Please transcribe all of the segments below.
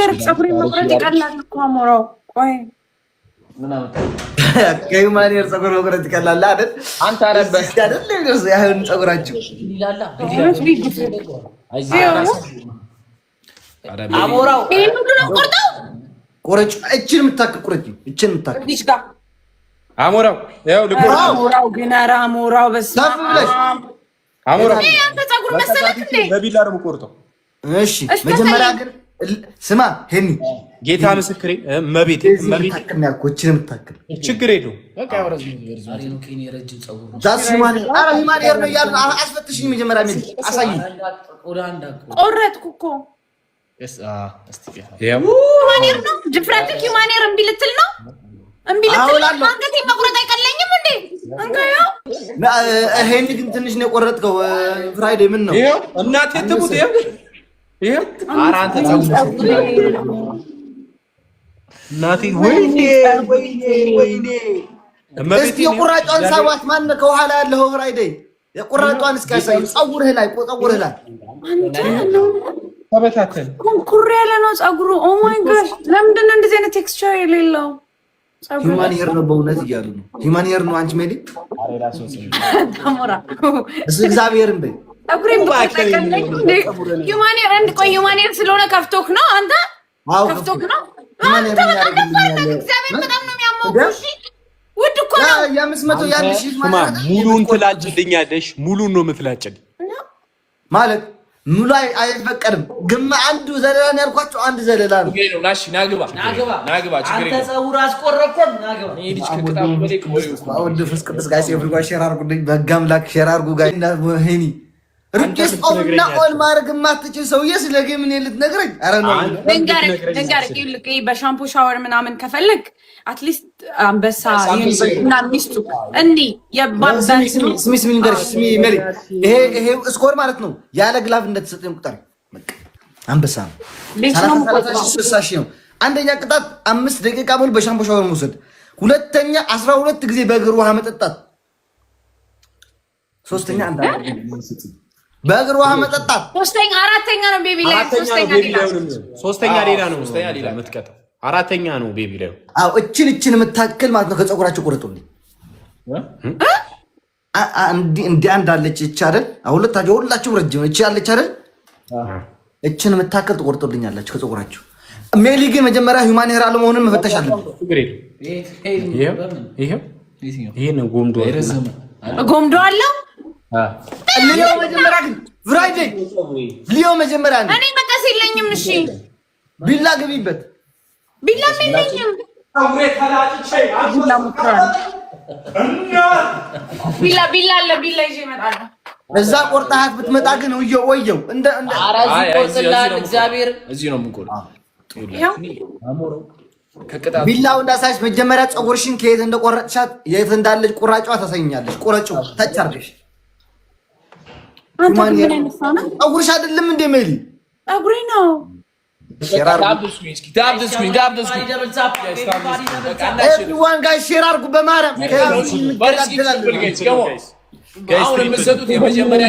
ነገር ፀጉሬ መቁረጥ ይቀላል እኮ አሞራው። ቆይ ምን አመጣ? ከዩማኔር ፀጉር መቁረጥ ይቀላል አይደል? አንተ አረበስ አይደል? ለዚህ ያህል ፀጉራችሁ ይላላ። አሞራው ይሄን ሁሉ ነው ቆርጠው ቆረጭ። እቺን የምታክል ቁረጭ። እቺን የምታክል ልጅ ጋር አሞራው ያው ልቆርጥ። አሞራው ግን ኧረ አሞራው በስመ አብ። አሞራው ይሄ አንተ ፀጉር መሰለክ እንዴ? በቢላ ነው የምቆርጠው። እሺ መጀመሪያ ግን ስማ ሄኒ፣ ጌታ ምስክሬ መቤቴ ታክል ነው ያልኩህ። እቺን የምታክል ችግር የለውም። በቃ ያወራዝ ነው አሪ ነው ከኔ ረጅም ፀጉር ነው ዳስ ዩማኔር። ኧረ ዩማኔር ነው ያለው። አስፈትሽኝ መጀመሪያ ምን አሳይኝ። ቆረጥኩ እኮ ዩማኔር ነው ድፍረትክ። ዩማኔር እምቢ ልትል ነው? እምቢ ልትል አንገቴ መቁረጥ አይቀለኝም እንዴ? አንጋዩ ሄኒ ግን ትንሽ ነው የቆረጥከው። ፍራይዴ ምን ነው ይሄው እናቴ ትሙት ይሄው ይሄው አራንተ ፀጉር እናቴ ወይኔ ወይኔ እስቲ የቁራጯን ሳዋት ማን ከኋላ ያለው ፍራይዴ የቁራጯን እስካሳይ ፀጉርህ ላይ አንተ ነው ተበታተን ኩር ያለ ነው ፀጉሩ። ኦ ማይ ጋሽ ለምንድን ነው እንደዚህ አይነት ቴክስቸር የሌለው ፀጉሩ? ሂማን ሄር ነው በእውነት እያሉ ነው። ሂማን ሄር ነው አንቺ ሜዲ ታሞራ እሱ እግዚአብሔርን በይ ፀጉሬን በቀቀለኝ እንዴ? ሂማን ሄር አንድ ቆይ ሂማን ሄር ስለሆነ ከፍቶክ ነው አንተ? አዎ ከፍቶክ ነው አንተ። እግዚአብሔር በጣም ነው የሚያሞቀው። እሺ ውድ እኮ ነው የ500 የ1000 ማለት ሙሉን ትላጭልኛለሽ። ሙሉን ነው የምትላጭልኝ ማለት ሙሉ አይፈቀድም። ግን አንዱ ዘለላን ያልኳቸው አንድ ዘለላ ነው። ናሽ ናግባ ችግር አንተ ፀጉር አስቆረጥከም ናግባ ልጅ ከቅጣም በላይ ወንድ ፍስ ቅዱስ ጋይስ ኤቭሪዋን ሼር አድርጉልኝ። በጋምላክ ሼር አድርጉ ጋይስ። ሄኒ ሪኩዌስት ኦፍና ኦል ማድረግ የማትችል ሰውዬ ስለ ጌም ምን ልትነግረኝ? ኧረ ነው ልንገርህ ይልቅ በሻምፖ ሻወር ምናምን ከፈለግ አትሊስት አንበሳ እና ሚስቱ እንዲህ ስሚ ንገርሽ። ስሚ ሜሪ ይሄ ስኮር ማለት ነው ያለ ግላፍ እንደተሰጠኝ ቁጠር። አንበሳ ነው 30 ነው። አንደኛ ቅጣት 5 ደቂቃ ሙሉ በሻምፖ ሻወር መውሰድ። ሁለተኛ 12 ጊዜ በእግር ውሃ መጠጣት። ሶስተኛ በእግር ውሃ መጠጣት። አራተኛ ነው ቤቢ ላይ ሶስተኛ ሌላ ነው የምትቀጣው። አራተኛ ነው ቤቢ ላይ አዎ እችን የምታክል ማለት ነው። ከፀጉራቸው ቁረጡልኝ። እንዲህ አንድ አለች እቺ አይደል? ሁላችሁም ረጅም እቺ አለች አይደል? እችን የምታክል ትቆርጡልኛላችሁ ከፀጉራቸው። ሜሊ ግን መጀመሪያ ሂውማን ሄር አለመሆኑን መፈተሽ አለብን። ይሄን ጎምዶ አለው ሊዮ መጀመሪያ ግን ፍራይዴ ሊዮ መጀመሪያ ነው። እኔ መቀስ የለኝም። እሺ ቢላ ግቢበት። ቢላ የለኝም። ቢላ አለ። ቢላ ይዤ እመጣለሁ። እዛ ቆርጣሃት ብትመጣ ግን ወየው እንደ አራዚ ቆርጥላል። እግዚአብሔር እዚህ ነው የምንቆርጠው። ቢላው እንዳሳይሽ መጀመሪያ ፀጉርሽን ከየት እንደቆረጥሻት የት እንዳለች ቁራጯ ታሳይኛለች። ቁረጪው ታች አድርገሽ አንተ ምን አይነሳና ፀጉርሽ አይደለም እንደ ሜሊ ፀጉሬ ነው። ኤቭሪዋን ጋይስ ሼር አድርጉ በማርያም። አሁን የምትሰጡት የመጀመሪያ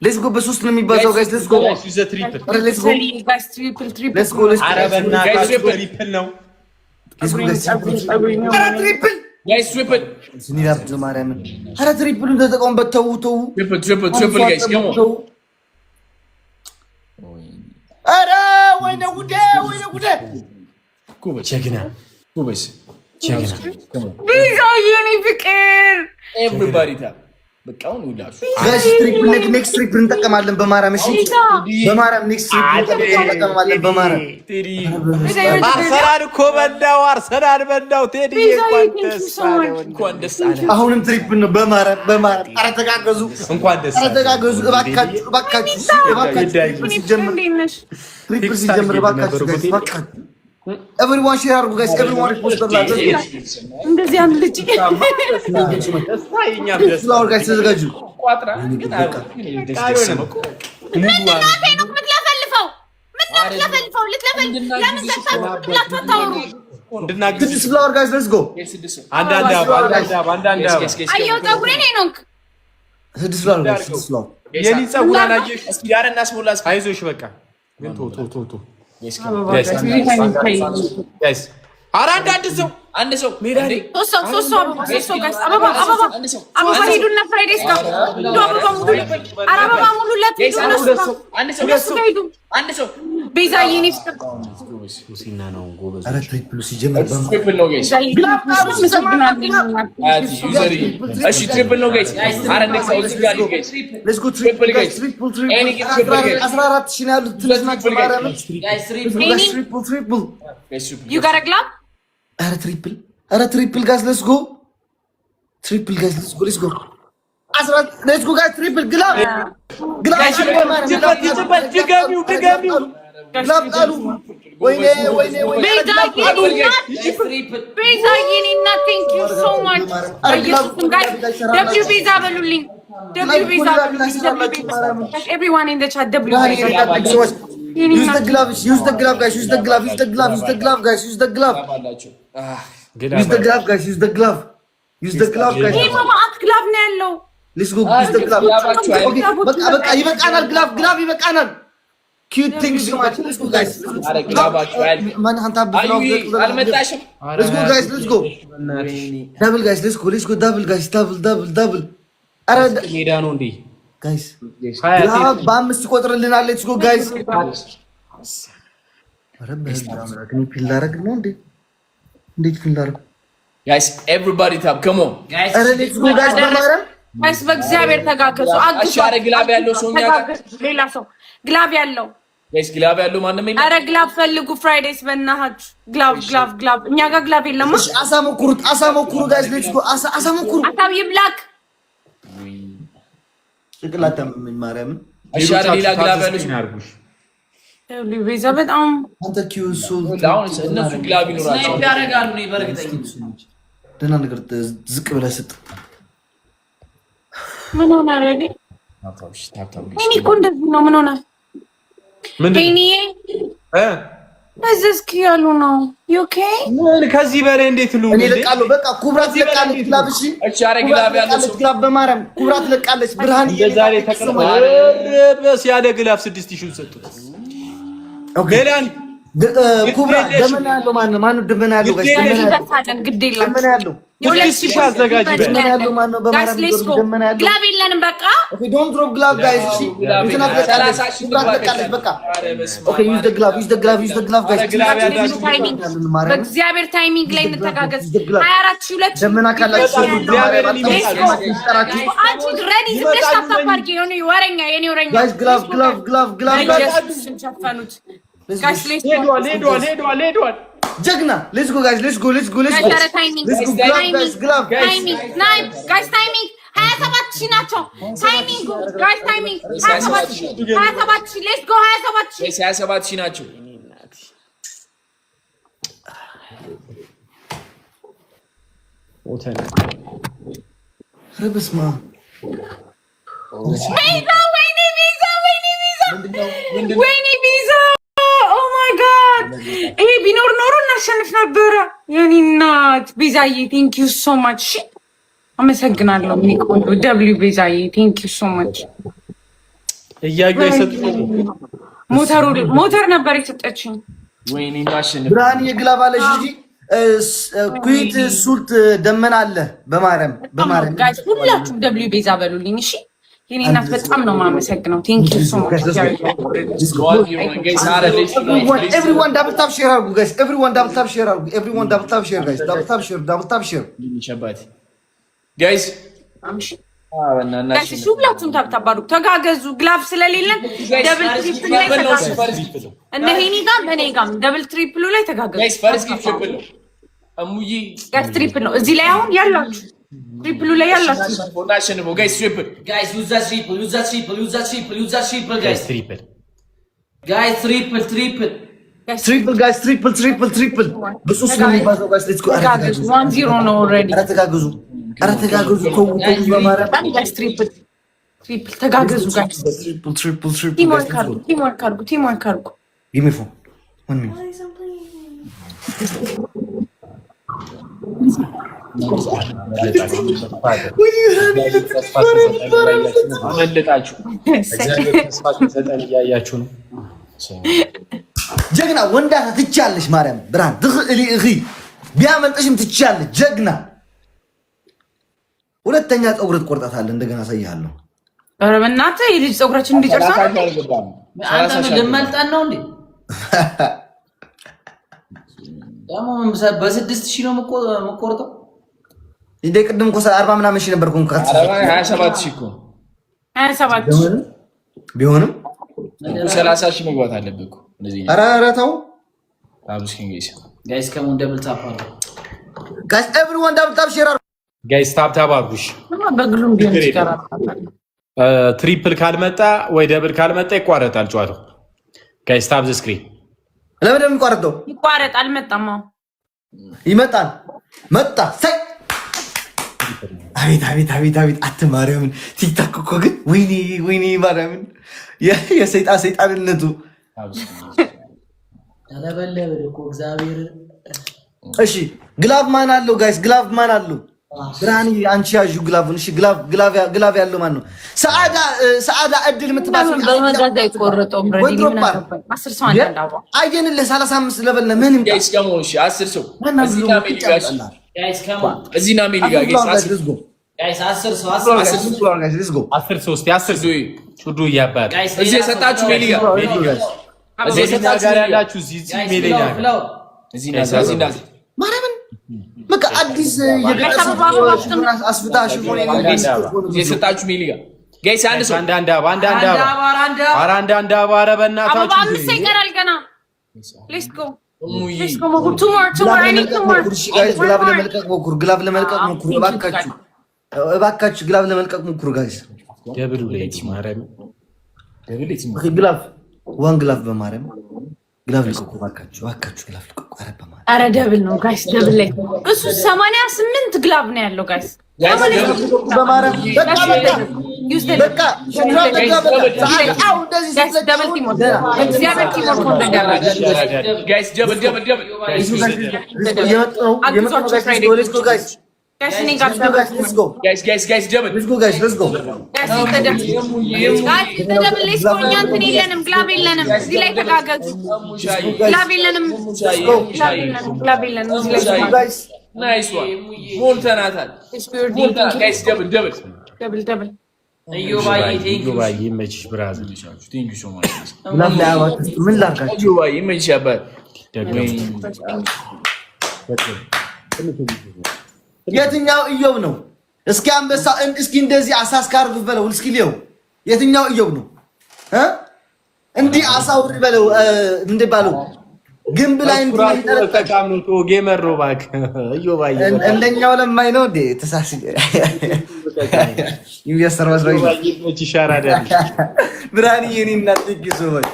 ሌትስ ጎ በሶስት ነው የሚባዛው ጋይስ። ሌትስ ጎ ትሪፕል ተጠቀሙበት። ተው ኧረ ወይኔ ጉዴ ጀግና ፍቅር ጋይስ ኔክስት ትሪፕል እንጠቀማለን በማርያም። እሺ በማርያም ኔክስት ትሪፕል እንጠቀማለን በማርያም። አርሰናል እኮ አርሰናል በዳው። ቴዲ እንኳን ደስ አለ። አሁንም ትሪፕል ነው በማርያም። ኧረ ተጋገዙ፣ እባካችሁ ሲጀምር እባካችሁ ጋይስ ኤቭሪዋን ሼር አድርጉ ጋይስ። ኤቭሪዋን ሪፖስት አድርጉ። እንደዚህ አንድ ልጅ ጋይስ ተዘጋጁ። ስድስት ፍላወር ጋይስ ሌትስ ጎ አንዳንድ አየው ፀጉሬን ሄኖክ ስድስት ፍላወር ጋይስ ስድስት ፍላወር የኔ ፀጉር አላየሽ? እስኪ ዳር እናስሞላ። አይዞሽ በቃ ግን ቶ ጋይስ ኧረ አንድ ሰው ሜዳ ላይ ሶስት ሰው ጋይስ አበባ ሄዱና ፍራይዴስ ጋር አበባ ሙሉለት አንድ ሰው ቤዛ የኔ ሙሲና ነው ጎበዝ። ኧረ ትሪፕሉ ሲጀመር ትሪፕል ነው ጋይስ። እሺ ትሪፕል ነው ጋይስ። አረ ኔክስት አውት ጋር ጋይስ ሌትስ ጎ ትሪፕል ጋይስ ትሪፕል 14 ሺህ ነው ያሉት ትንሽ ናቸው ማርያምን ጋይስ ትሪፕል ዩ ጋር ግላብ ኧረ ትሪፕል ጋይስ ሌትስ ጎ ትሪፕል ጋይስ ሌትስ ጎ ሌትስ ጎ ጋይስ ትሪፕል ግላብ ግላብ ጣሉ ወይኔ ቤዛ የኔ እና ቴንክ ዩ ሶ ማች በኢየሱስም ጋይስ ደብሊው ቤዛ በሉልኝ everyone in the chat w use the glove guys use the glove guys ይሄ ማማት ግላብ ነው ያለው let's go use the glove በቃ ይበቃናል ግላብ ይበቃናል cute things so much let's go guys man hanta አልመጣሽም let's go guys double guys let's go double guys double አረ ሜዳ ነው እንዴ ጋይስ ግላብ በአምስት ይቆጥርልናል let's go guys አረ በህግ ፒላረግ ነው እንዴ እንዴት ፒላረግ guys everybody tap come on guys አረ let's go guys በማረም ጋይስ በእግዚአብሔር ተጋገዙ እሺ አረ ግላብ ያለው ሰው ሌላ ሰው ግላብ ያለው ጋይስ ግላብ ያለው ማንም የለም አረ ግላብ ፈልጉ ፍራይዴስ በእናታችሁ ግላብ እኛ ጋር ግላብ የለም አሳሞኩሩ ጋይስ let's go አሳሞኩሩ አታብ ይብላክ ጭቅላታም ምን ማርያም እሺ አረ ሌላ ግላብ ያለው ደብሊው ቤዛ በጣም አንተ ኪዩሱ አሁን እነሱ ግላብ ይኖራቸው ስናይፕ ያደርጋሉ ነው በርግጠኝነት ደህና ነገር ዝቅ ብለህ ስጥ ምን ሆነ አረዲ እኔ እኮ እንደዚህ ነው ምን ሆነ ሄኒዬ እዚህ ያሉ ነው ዩኬ ምን ከዚህ በላይ እንዴት ሉ እኔ ለቃለሁ በቃ ኩብራት ለቃለች ግላብ እሺ እሺ አረ ግላብ ያለው ሰው ግላብ በማርያም ኩብራት ለቃለች ብርሃን ዛሬ ተቀርቧል በስ ያለ ግላብ 6000 ሰጡት ሌላን ኩብራ ደመና ያለው ማነው ደመና ያለው ጋይስ ደመና ያለው የሁለት አዘጋጅ ደመና ያለው ማነው በማርያም ደመና ያለው ግላብ የለንም በቃ ኦኬ ዶንት ድሮፕ ግላብ ጋይስ እሺ እንትና ተቃለች በቃ ኦኬ ዩዝ ዘ ግላብ ጋይስ በእግዚአብሔር ታይሚንግ ላይ እንተጋገዝ 24000 ደመና ካላችሁ አንቺ ረዲ ስለሽ ታፋርቂ የሆነ ወረኛ የኔ ወረኛ ጋይስ ግላብ ሸፈኑት ሄዷል ጀግና ሌትስ ጎ ጋይስ ሌትስ ጎ ታይሚንግ 27000 ናቸው ታይሚንግ ጋይስ ታይሚንግ 27000 ሌትስ ጎ 27000 ናቸው ኦተና ረብስማ ወይኔ ቪዛ ኦ ማይ ጋድ ይሄ ቢኖር ኖሮ እናሸንፍ ነበረ። የኔ እናት ቤዛዬ ቴንክ ዩ ሶ ማች አመሰግናለሁ። ቆንጆ ደብሊው ቤዛዬ ቴንክ ዩ ሶ ማች። እያዩ አይሰጡኝ ሞተር ነበር የሰጠችኝ። ወይኔ ማሽን ብርሃን የግላብ አለሽ እንጂ ኩዊት ሱልት ደመና አለ በማርያም ጋይስ ሁላችሁም ደብሊው ቤዛ በሉልኝ እሺ። የኔ እናት በጣም ነው የማመሰግነው። ቴንክ ዩ ሶ ማች everyone double tap share አድርጉ guys everyone double tap share አድርጉ everyone double tap share guys double tap share guys ጋይስ ሁላችሁም ታብታብ አድርጉ ተጋገዙ። ግላፍ ስለሌለን ደብል ትሪፕል ላይ ተጋገዙ። እነ ሄኒ ጋር እኔ ጋር ደብል ትሪፕሉ ላይ ተጋገዙ guys ፈርስት ትሪፕል ነው አሙዬ ጋይስ ትሪፕል ነው እዚህ ላይ አሁን ያላችሁ ትሪፕሉ ላይ ያላችሁ ፎንዳሽን ነው ጋይስ ትሪፕል guys use that triple guys triple በሶስት ነው የሚባለው ጋይስ ሌትስ ጎ 1-0 ነው ኦልሬዲ ኧረ ተጋገዙ በማርያም ጋይስ ትሪፕል ትሪፕል ተጋገዙ ጋይስ። ትሪፕል ቲምወርክ አድርጉ። ጊቭ ሚ ፎን 1 ሚኒት አመለጣችሁ። ተስፋ ሲሰጠን እያያችሁ ነው። ጀግና ወንዳታ ትቻለሽ። ማርያም ብርሃን ትኽእሊ እኺ ቢያመልጥሽም ትቻለሽ። ጀግና ሁለተኛ ፀጉር ትቆርጣታለህ። እንደገና አሳይሃለሁ። ኧረ በእናትህ የልጅ ፀጉራችን እንዲጨርሳ አንተ ልመልጠን ነው እንዴ? ደግሞ በ6000 ነው የምቆርጠው። እንደ ቅድም እኮ 40 ምናምን ሺህ ነበርኩ እንኳ 27000 እኮ 27 ቢሆንም 30000 መግባት አለብህ እኮ እንደዚህ። ኧረ ተው ጋይስ ከሙን ደብል ታፕ አለ ጋይስ ኤቭሪዋን ደብል ታፕ ሼር ጋይስ ታፕ አድርጉሽ። በግሉም ቢሆን ይቀራል። ትሪፕል ካልመጣ ወይ ደብል ካልመጣ ይቋረጣል ጨዋታው። ጋይስ ታፕ ዘ ስክሪን። ለምን የሚቋረጠው? ይቋረጣል። መጣማ ይመጣል። መጣ ሰይ አቤት አትማርያምን ቲክቶክ እኮ ግን ወይኔ ማርያምን የሰይጣንነቱ ተለበለበ እኮ እግዚአብሔር። እሺ ግላቭ ማን አለው ጋይስ? ግላቭ ማን አለው? ብርሃን አንቺ ያዡ ግላቭን። እሺ ግላቭ ያለው ማን ነው? ሰዓዳ እድል የምትባል በመጋዛ ይቆረጠው ብረዲ ምን አገባኝ። 10 ሰው አንዳንዳው አየንልህ 35 ለበለ ምንም ጋይስ ከሞን እሺ 10 ሰው እዚህ ና ሜሊ ጋይስ እዚህ ና ሜሊ ጋይስ 10 ሰው 10 ሰው ሌትስ ጎ 10 ሰው 10 ሰው ቹዱ ያባል እዚህ የሰጣችሁ ሜሊ ጋር እዚህ የሰጣችሁ ጋር ያላችሁ እዚህ ሜሊ ጋር እዚህ ና ማርያምን በቃ አዲስ አስፍታሽ ሆነ የሰጣችሁ ሜሊ ጋር ጋይስ አንድ ሰው አንድ አባረ በእናታችሁ አምስት ይቀራል ገና። ሌትስ ጎ two more I need two more ጋይስ። ግላቭ ለመልቀቅ ሞክሩ። እባካችሁ ግላቭ ለመልቀቅ ሞክሩ ጋይስ። ደብሉ ሌት ማርያም ግላቭ ዋን ግላቭ በማርያም ግላቭ ልቀቁ እባካችሁ ግላቭ ልቀቁ። ኧረ በማርያም ኧረ ደብል ነው ጋይስ። ደብል ላይ እሱ 88 ግላቭ ነው ያለው ጋይስ። በማርያም በቃ ይመችሽ ብራዘር። ምን ላድርጋችሁ? የትኛው እዮብ ነው? እስኪ አንበሳ እስኪ እንደዚህ አሳስካር በለው እስኪ ሊየው የትኛው እዮብ ነው? እንዲህ አሳውር በለው እንደባለው ግንብ ላይ ተጠቃም ነው ቶ ጌመር ነው ባክ እዮብ አይ እንደኛው ለማይ ነው እንዴ ተሳስይ ይያሰርዋስ ነው ይሻራዳ ብራኒ የኔ እናት ይግዙት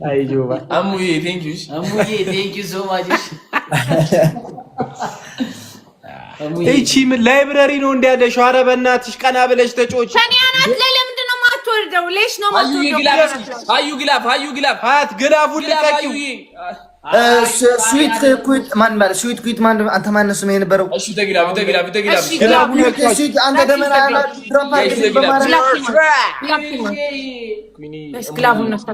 አይ ጆባ አሙዬ ቴንክ ዩ ሶ ማች። እቺ ምን ላይብረሪ ነው እንዲያለ ሻረ በእናትሽ ቀና ብለሽ ተጮች ከኒያናት ለምንድን ነው የማትወርደው? ሌሽ ነው የማትወርደው? አዩ ግላፍ ሀያት ግላፉን ልቀቂው። ስዊት ኩዊት ማን ማለት ስዊት ኩዊት ማን አንተ ማን ነው የነበረው? እሺ ተግላፍ ስዊት አንተ ደመና ድሮፓ ግላፉን ነፍታ